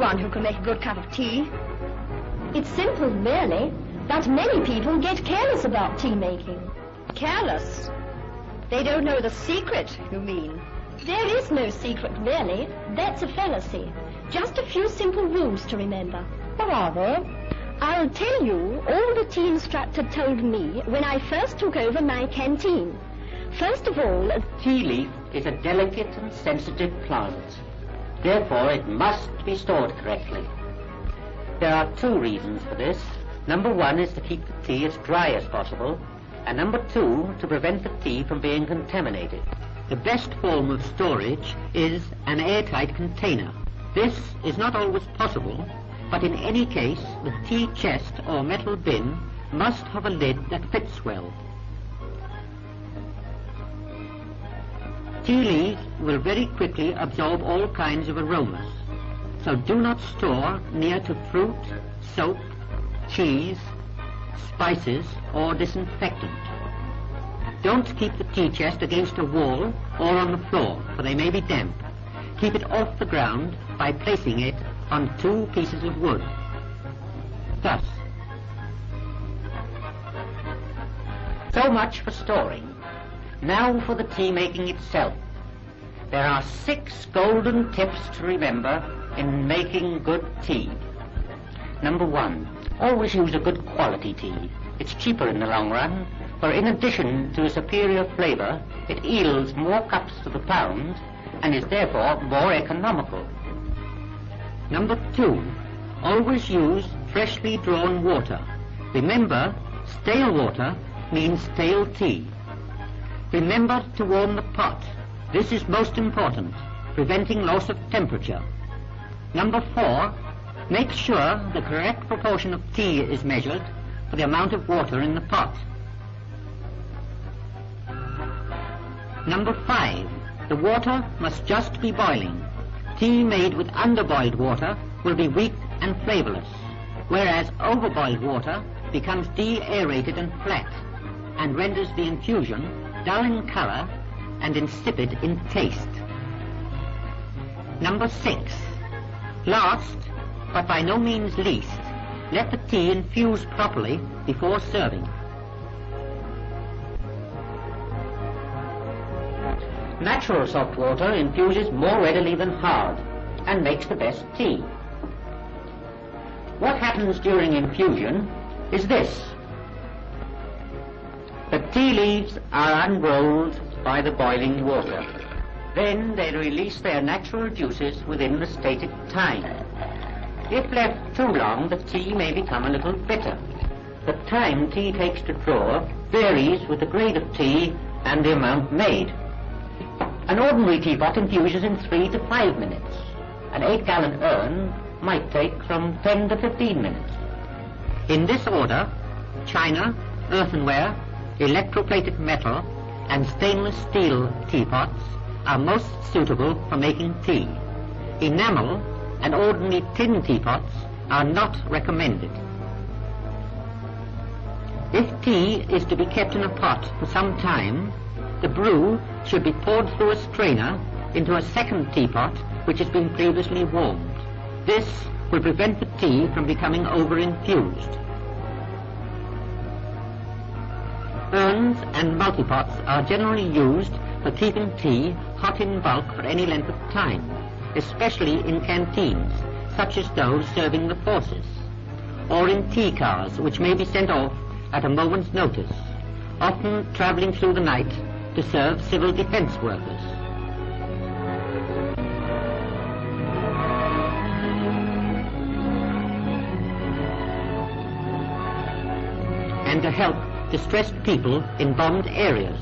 anyone who can make a good cup of tea. It's simple, really, but many people get careless about tea making. Careless? They don't know the secret, you mean? There is no secret, really. That's a fallacy. Just a few simple rules to remember. What are they? I'll tell you all the tea instructor told me when I first took over my canteen. First of all, tea leaf is a delicate and sensitive plant. Therefore, it must be stored correctly. There are two reasons for this. Number one is to keep the tea as dry as possible, and number two, to prevent the tea from being contaminated. The best form of storage is an airtight container. This is not always possible, but in any case, the tea chest or metal bin must have a lid that fits well. Tea leaves will very quickly absorb all kinds of aromas, so do not store near to fruit, soap, cheese, spices, or disinfectant. Don't keep the tea chest against a wall or on the floor, for they may be damp. Keep it off the ground by placing it on 2 pieces of wood. Thus. So much for storing. Now for the tea making itself. There are 6 golden tips to remember in making good tea. Number 1, always use a good quality tea. It's cheaper in the long run, for in addition to a superior flavor, it yields more cups to the pound and is therefore more economical. Number 2, always use freshly drawn water. Remember, stale water means stale tea. Remember to warm the pot. This is most important, preventing loss of temperature. Number 4, make sure the correct proportion of tea is measured for the amount of water in the pot. Number 5, the water must just be boiling. Tea made with underboiled water will be weak and flavorless, whereas overboiled water becomes de-aerated and flat, and renders the infusion dull in color and insipid in taste. Number 6, last, but by no means least, let the tea infuse properly before serving. Natural soft water infuses more readily than hard and makes the best tea. What happens during infusion is this. The tea leaves are unrolled by the boiling water. Then they release their natural juices within the stated time. If left too long, the tea may become a little bitter. The time tea takes to draw varies with the grade of tea and the amount made. An ordinary teapot infuses in 3 to 5 minutes. An 8-gallon urn might take from 10 to 15 minutes. In this order, china, earthenware, electroplated metal, and stainless steel teapots are most suitable for making tea. Enamel and ordinary tin teapots are not recommended. If tea is to be kept in a pot for some time, the brew should be poured through a strainer into a second teapot which has been previously warmed. This will prevent the tea from becoming over-infused. Urns and multipots are generally used for keeping tea hot in bulk for any length of time, especially in canteens, such as those serving the forces, or in tea cars which may be sent off at a moment's notice, often traveling through the night to serve civil defense workers. And to help distressed people in bombed areas,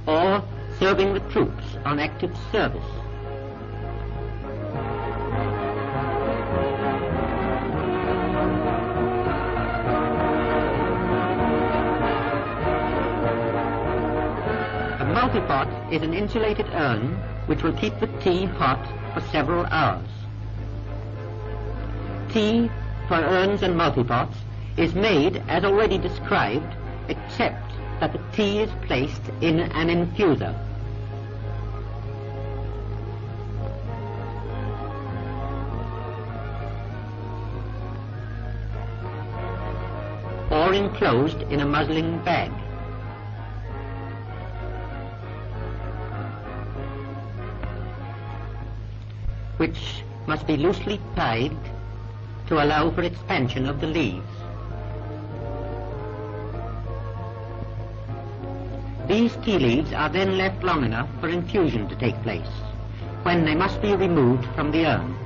or serving the troops on active service. A multipot is an insulated urn which will keep the tea hot for several hours. Tea for urns and multipots is made as already described, except that the tea is placed in an infuser. or enclosed in a muslin bag. Which must be loosely tied to allow for expansion of the leaves. These tea leaves are then left long enough for infusion to take place, when they must be removed from the urn.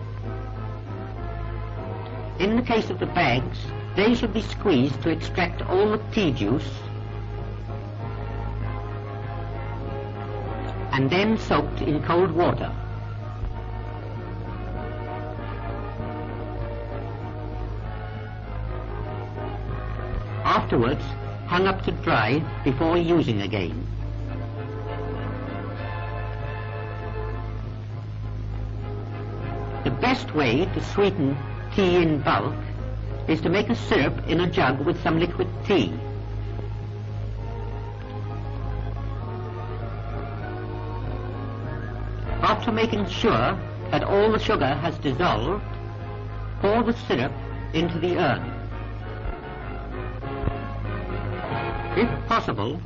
In the case of the bags, they should be squeezed to extract all the tea juice and then soaked in cold water. Afterwards, hung up to dry before using again. The best way to sweeten tea in bulk is to make a syrup in a jug with some liquid tea. After making sure that all the sugar has dissolved, pour the syrup into the urn. If possible,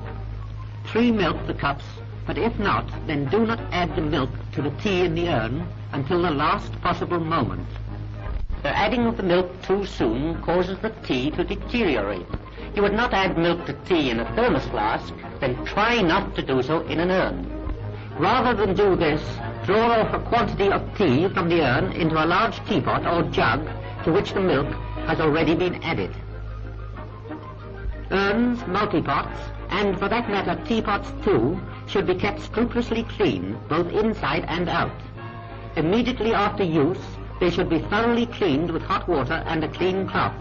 pre-milk the cups, but if not, then do not add the milk to the tea in the urn until the last possible moment. The adding of the milk too soon causes the tea to deteriorate. You would not add milk to tea in a thermos flask, then try not to do so in an urn. Rather than do this, draw off a quantity of tea from the urn into a large teapot or jug to which the milk has already been added. Urns, multi-pots, and for that matter teapots too, should be kept scrupulously clean, both inside and out. Immediately after use, they should be thoroughly cleaned with hot water and a clean cloth.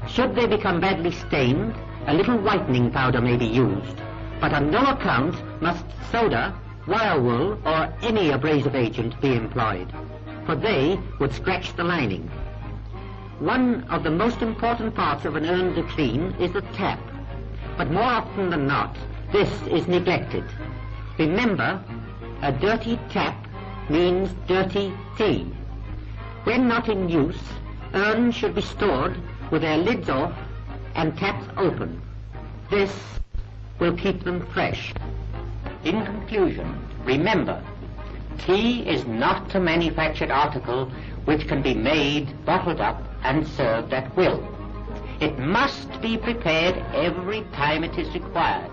Should they become badly stained, a little whitening powder may be used, but on no account must soda, wire wool, or any abrasive agent be employed, for they would scratch the lining. One of the most important parts of an urn to clean is the tap, but more often than not, this is neglected. Remember, a dirty tap means dirty tea. When not in use, urns should be stored with their lids off and taps open. This will keep them fresh. In conclusion, remember, tea is not a manufactured article which can be made, bottled up, and served at will. It must be prepared every time it is required,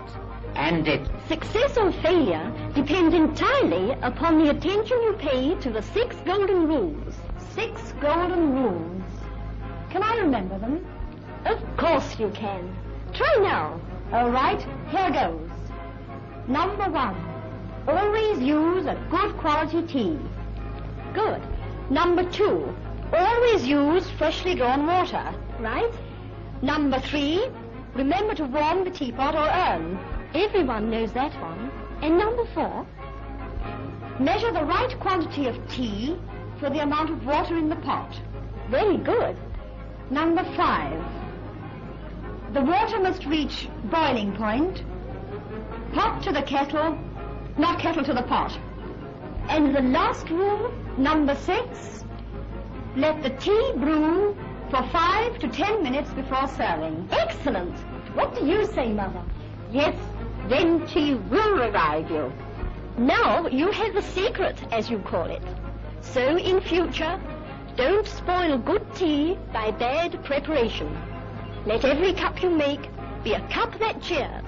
and its Success or failure depends entirely upon the attention you pay to the 6 golden rules. 6 golden rules. Can I remember them? Of course you can. Try now. All right, here goes. Number 1, always use a good quality tea. Good. Number 2, always use freshly drawn water. Right? Number 3, remember to warm the teapot or urn. Everyone knows that one. And number 4? Measure the right quantity of tea for the amount of water in the pot. Very good. Number 5, the water must reach boiling point. Pot to the kettle, not kettle to the pot. And the last rule, number 6, let the tea brew for 5 to 10 minutes before serving. Excellent. What do you say, Mother? Yes, then tea will revive you. Now you have the secret, as you call it. So in future, don't spoil good tea by bad preparation. Let every cup you make be a cup that cheers.